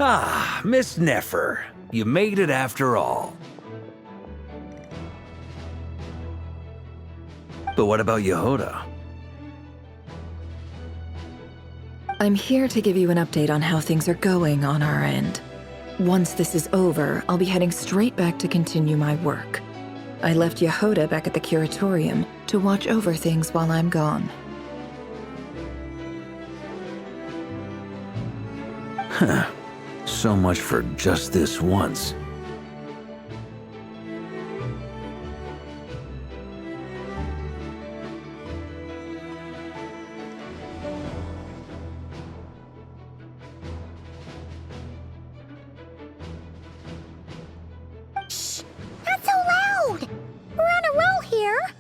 Ah, Miss Nefer. You made it after all. But what about Yehoda? I'm here to give you an update on how things are going on our end. Once this is over, I'll be heading straight back to continue my work. I left Yehoda back at the Curatorium to watch over things while I'm gone. Huh. So much for just this once. Shh! Not so loud! We're on a roll here!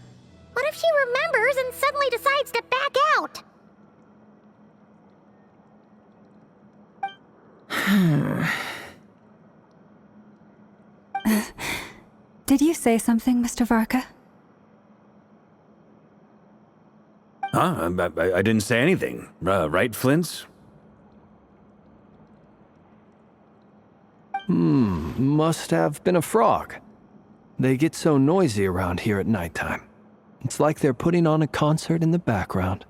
What if she remembers and suddenly decides to back out? Did you say something, Mr. Varka? Huh? I didn't say anything. Right, Flint's? Must have been a frog. They get so noisy around here at nighttime. It's like they're putting on a concert in the background.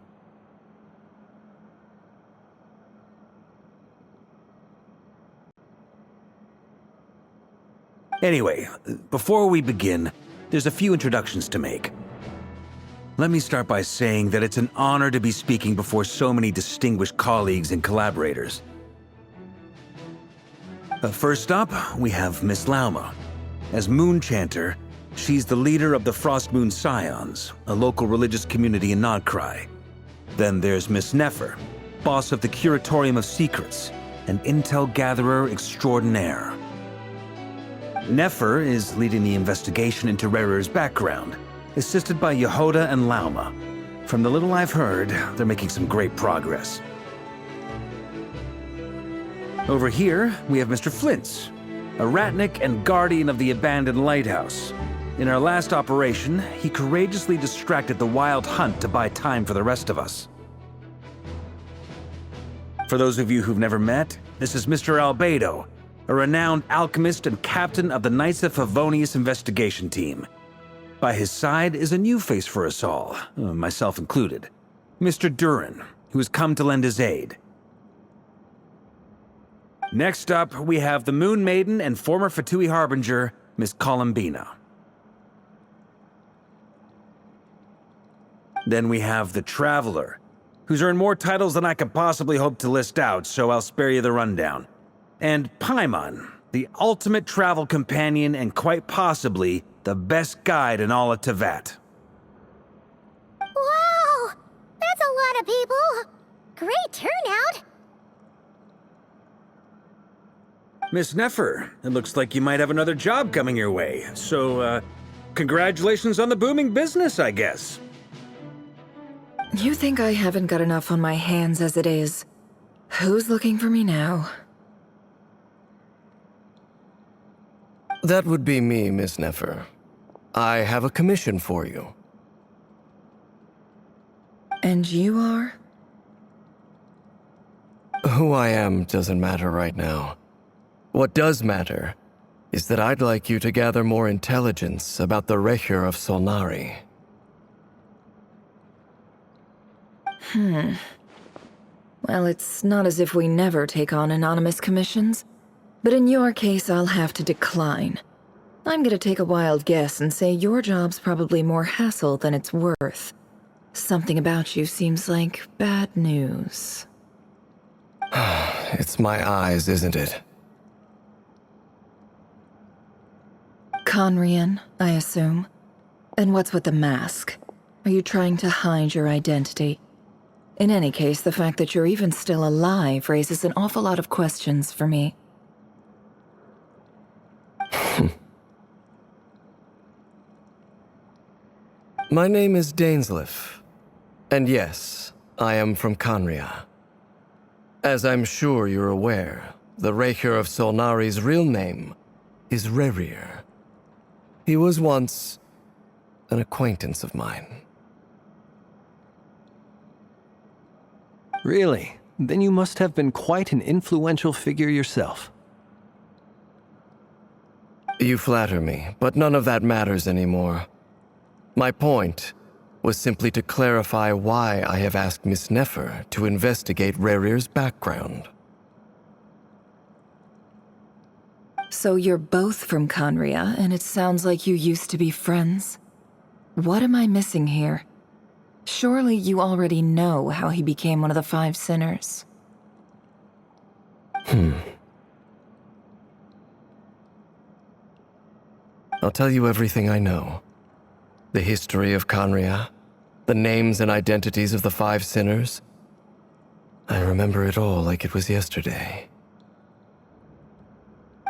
Anyway, before we begin, there's a few introductions to make. Let me start by saying that it's an honor to be speaking before so many distinguished colleagues and collaborators. First up, we have Miss Lauma. As Moon Chanter, she's the leader of the Frost Moon Scions, a local religious community in Nodcry. Then there's Miss Nefer, boss of the Curatorium of Secrets, an intel gatherer extraordinaire. Nefer is leading the investigation into Rerer's background, assisted by Yehoda and Lauma. From the little I've heard, they're making some great progress. Over here, we have Mr. Flint's, a ratnik and guardian of the abandoned lighthouse. In our last operation, he courageously distracted the wild hunt to buy time for the rest of us. For those of you who've never met, this is Mr. Albedo, a renowned alchemist and captain of the Knights of Favonius investigation team. By his side is a new face for us all, myself included, Mr. Durin, who has come to lend his aid. Next up, we have the Moon Maiden and former Fatui Harbinger, Miss Columbina. Then we have the Traveler, who's earned more titles than I could possibly hope to list out, so I'll spare you the rundown. And Paimon, the ultimate travel companion and quite possibly the best guide in all of Tevat. Wow! That's a lot of people! Great turnout! Miss Nefer, it looks like you might have another job coming your way, so, congratulations on the booming business, I guess. You think I haven't got enough on my hands as it is? Who's looking for me now? That would be me, Miss Nefer. I have a commission for you. And you are? Who I am doesn't matter right now. What does matter is that I'd like you to gather more intelligence about the Recher of Solnari. Well, it's not as if we never take on anonymous commissions. But in your case, I'll have to decline. I'm gonna take a wild guess and say your job's probably more hassle than it's worth. Something about you seems like bad news. It's my eyes, isn't it? Conrian, I assume. And what's with the mask? Are you trying to hide your identity? In any case, the fact that you're even still alive raises an awful lot of questions for me. My name is Dainsleif, and yes, I am from Conria. As I'm sure you're aware, the Recher of Solnari's real name is Rerir. He was once an acquaintance of mine. Really? Then you must have been quite an influential figure yourself. You flatter me, but none of that matters anymore. My point was simply to clarify why I have asked Miss Nefer to investigate Rerir's background. So you're both from Conria, and it sounds like you used to be friends. What am I missing here? Surely you already know how he became one of the Five Sinners. I'll tell you everything I know. The history of Conria, the names and identities of the Five Sinners. I remember it all like it was yesterday.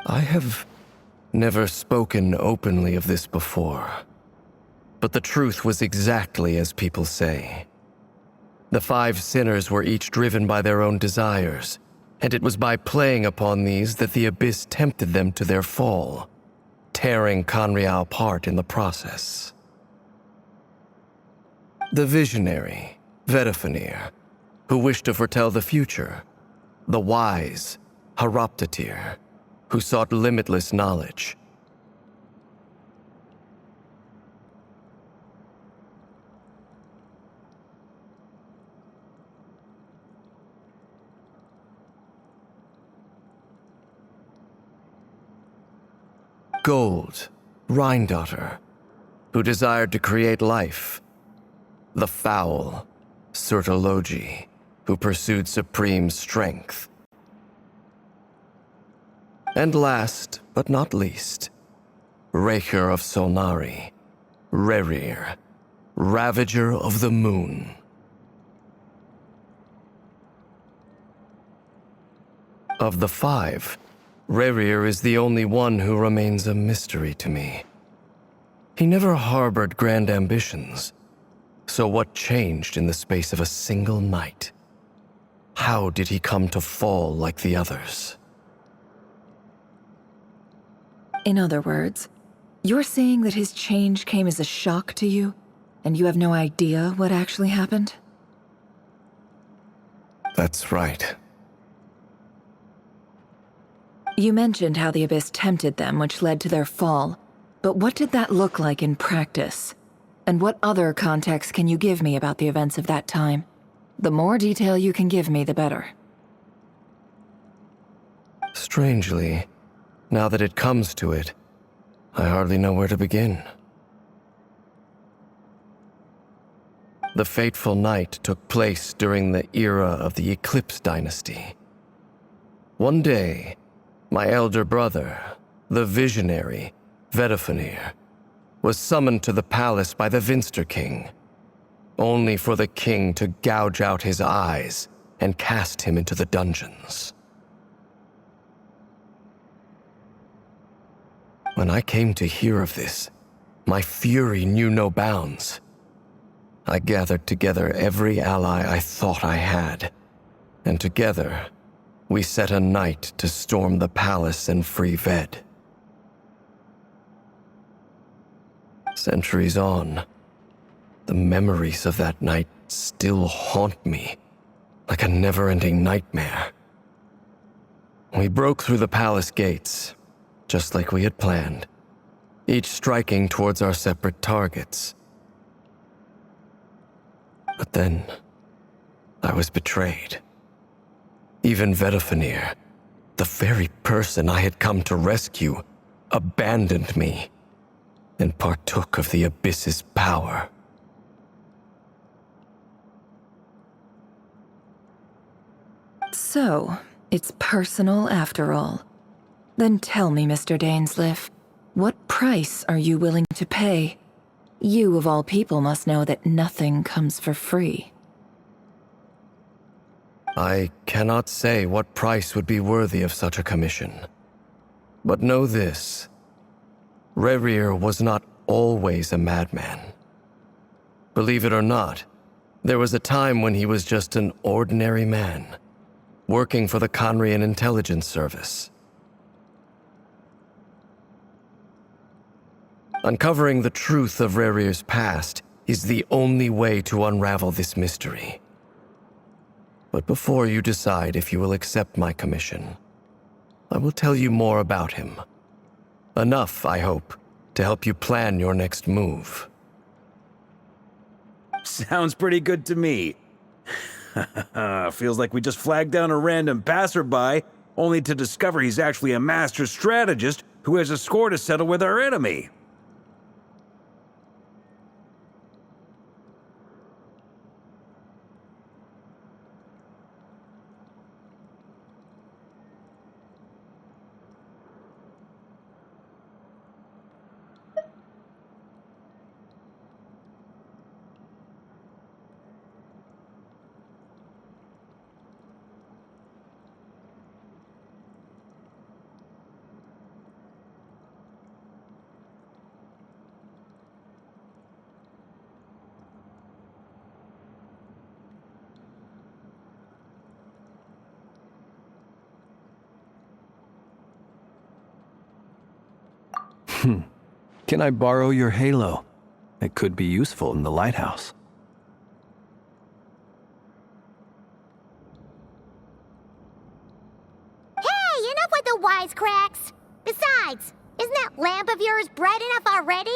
I have never spoken openly of this before, but the truth was exactly as people say. The Five Sinners were each driven by their own desires, and it was by playing upon these that the Abyss tempted them to their fall, tearing Conria apart in the process. The visionary, Vedifenir, who wished to foretell the future. The wise, Haroptatir, who sought limitless knowledge. Gold, Rhindaughter, who desired to create life. The foul, Sertologi, who pursued supreme strength. And last, but not least, Rehyr of Solnari, Rerir, Ravager of the Moon. Of the five, Rerir is the only one who remains a mystery to me. He never harbored grand ambitions. So what changed in the space of a single night? How did he come to fall like the others? In other words, you're saying that his change came as a shock to you, and you have no idea what actually happened? That's right. You mentioned how the Abyss tempted them, which led to their fall. But what did that look like in practice? And what other context can you give me about the events of that time? The more detail you can give me, the better. Strangely, now that it comes to it, I hardly know where to begin. The fateful night took place during the era of the Eclipse Dynasty. One day, my elder brother, the visionary, Vedifenir, was summoned to the palace by the Vinster King, only for the king to gouge out his eyes and cast him into the dungeons. When I came to hear of this, my fury knew no bounds. I gathered together every ally I thought I had, and together, we set a night to storm the palace and free Ved. Centuries on, the memories of that night still haunt me like a never-ending nightmare. We broke through the palace gates, just like we had planned, each striking towards our separate targets. But then, I was betrayed. Even Vedifenir, the very person I had come to rescue, abandoned me and partook of the Abyss's power. So, it's personal after all. Then tell me, Mr. Dainsleif, what price are you willing to pay? You, of all people, must know that nothing comes for free. I cannot say what price would be worthy of such a commission. But know this. Rerir was not always a madman. Believe it or not, there was a time when he was just an ordinary man, working for the Conrian Intelligence Service. Uncovering the truth of Rerir's past is the only way to unravel this mystery. But before you decide if you will accept my commission, I will tell you more about him. Enough, I hope, to help you plan your next move. Sounds pretty good to me. Feels like we just flagged down a random passerby, only to discover he's actually a master strategist who has a score to settle with our enemy. Can I borrow your halo? It could be useful in the lighthouse. Hey, enough with the wisecracks! Besides, isn't that lamp of yours bright enough already?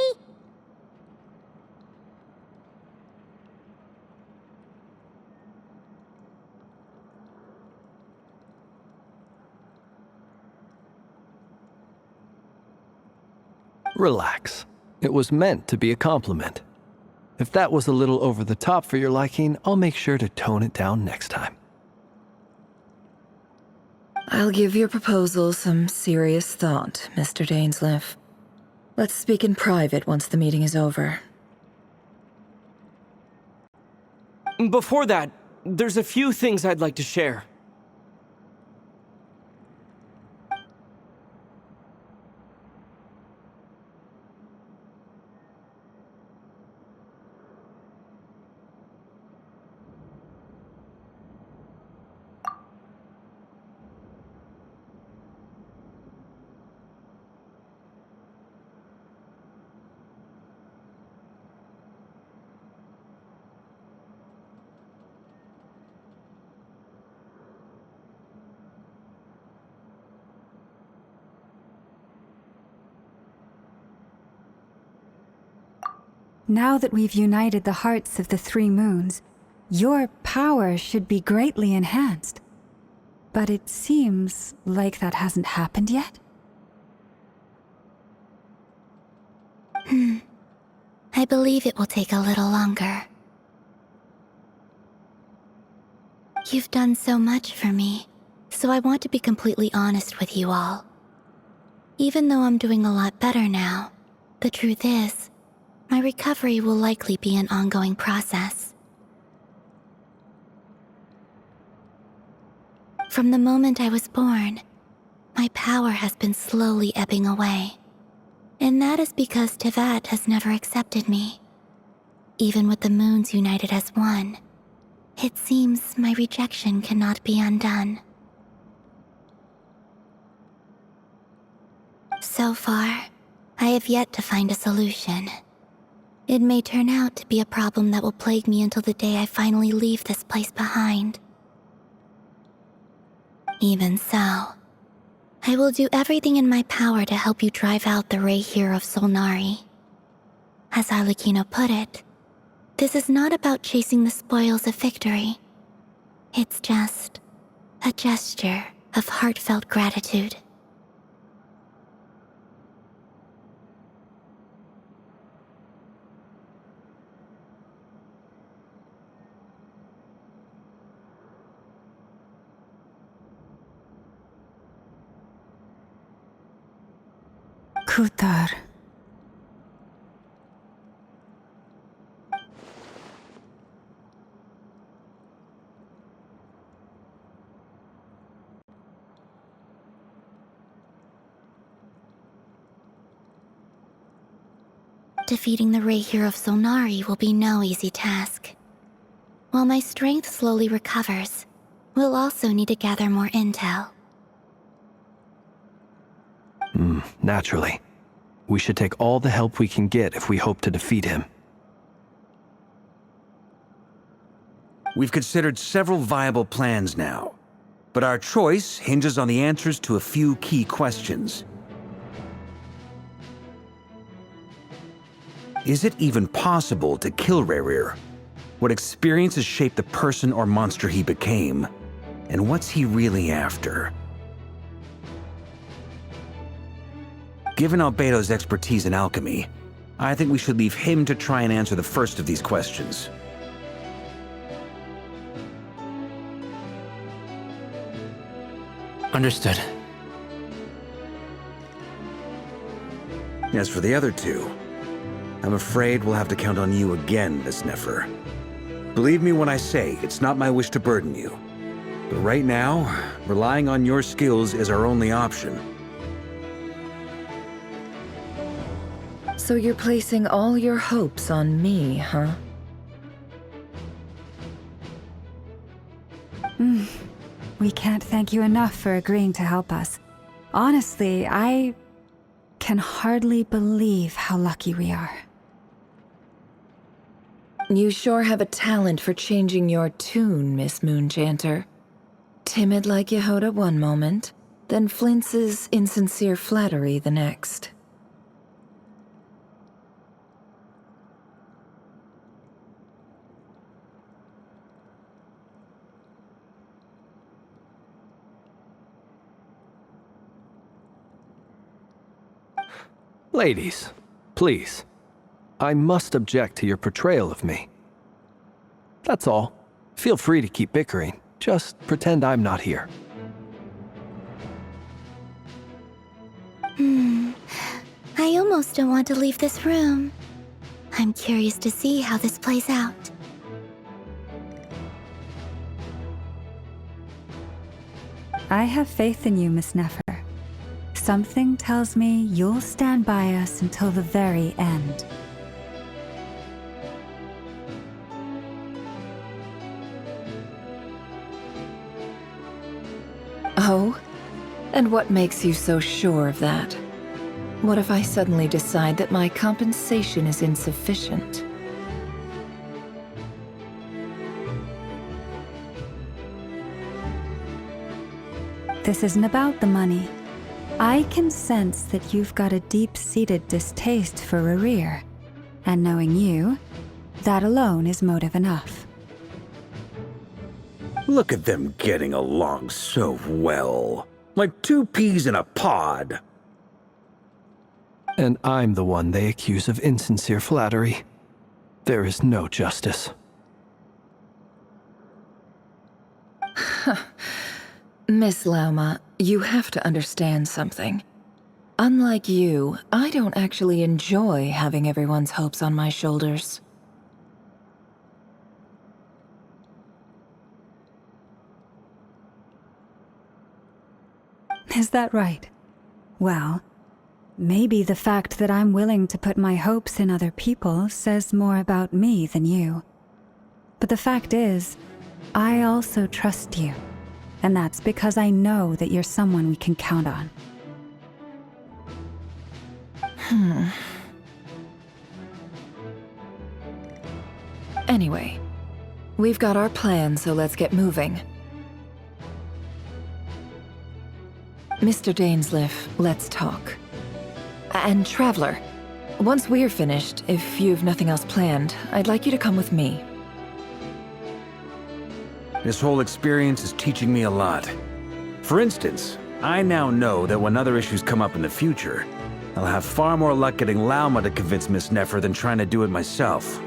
Relax. It was meant to be a compliment. If that was a little over the top for your liking, I'll make sure to tone it down next time. I'll give your proposal some serious thought, Mr. Dainsleif. Let's speak in private once the meeting is over. Before that, there's a few things I'd like to share. Now that we've united the hearts of the three moons, your power should be greatly enhanced. But it seems like that hasn't happened yet. I believe it will take a little longer. You've done so much for me, so I want to be completely honest with you all. Even though I'm doing a lot better now, the truth is, my recovery will likely be an ongoing process. From the moment I was born, my power has been slowly ebbing away. And that is because Tevat has never accepted me. Even with the moons united as one, it seems my rejection cannot be undone. So far, I have yet to find a solution. It may turn out to be a problem that will plague me until the day I finally leave this place behind. Even so, I will do everything in my power to help you drive out the Reihir of Solnari. As Arlecchino put it, this is not about chasing the spoils of victory. It's just a gesture of heartfelt gratitude. Kutar. Defeating the Reihir of Solnari will be no easy task. While my strength slowly recovers, we'll also need to gather more intel. Naturally. We should take all the help we can get if we hope to defeat him. We've considered several viable plans now, but our choice hinges on the answers to a few key questions. Is it even possible to kill Rerir? What experiences shaped the person or monster he became? And what's he really after? Given Albedo's expertise in alchemy, I think we should leave him to try and answer the first of these questions. Understood. As for the other two, I'm afraid we'll have to count on you again, Miss Nefer. Believe me when I say it's not my wish to burden you. But right now, relying on your skills is our only option. So you're placing all your hopes on me, huh? We can't thank you enough for agreeing to help us. Honestly, I can hardly believe how lucky we are. You sure have a talent for changing your tune, Miss Moonchanter. Timid like Yehoda one moment, then flinches insincere flattery the next. Ladies, please. I must object to your portrayal of me. That's all. Feel free to keep bickering. Just pretend I'm not here. I almost don't want to leave this room. I'm curious to see how this plays out. I have faith in you, Miss Nefer. Something tells me you'll stand by us until the very end. Oh? And what makes you so sure of that? What if I suddenly decide that my compensation is insufficient? This isn't about the money. I can sense that you've got a deep-seated distaste for Rerir, and knowing you, that alone is motive enough. Look at them getting along so well. Like two peas in a pod. And I'm the one they accuse of insincere flattery. There is no justice. Miss Lauma, you have to understand something. Unlike you, I don't actually enjoy having everyone's hopes on my shoulders. Is that right? Well, maybe the fact that I'm willing to put my hopes in other people says more about me than you. But the fact is, I also trust you. And that's because I know that you're someone we can count on. Anyway, we've got our plan, so let's get moving. Mr. Dainsleif, let's talk. And Traveler, once we're finished, if you've nothing else planned, I'd like you to come with me. This whole experience is teaching me a lot. For instance, I now know that when other issues come up in the future, I'll have far more luck getting Lauma to convince Miss Nefer than trying to do it myself.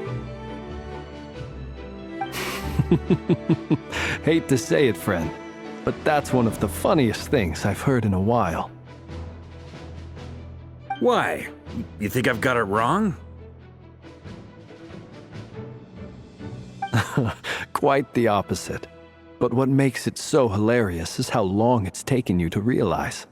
Hate to say it, friend, but that's one of the funniest things I've heard in a while. Why? You think I've got it wrong? Quite the opposite. But what makes it so hilarious is how long it's taken you to realize.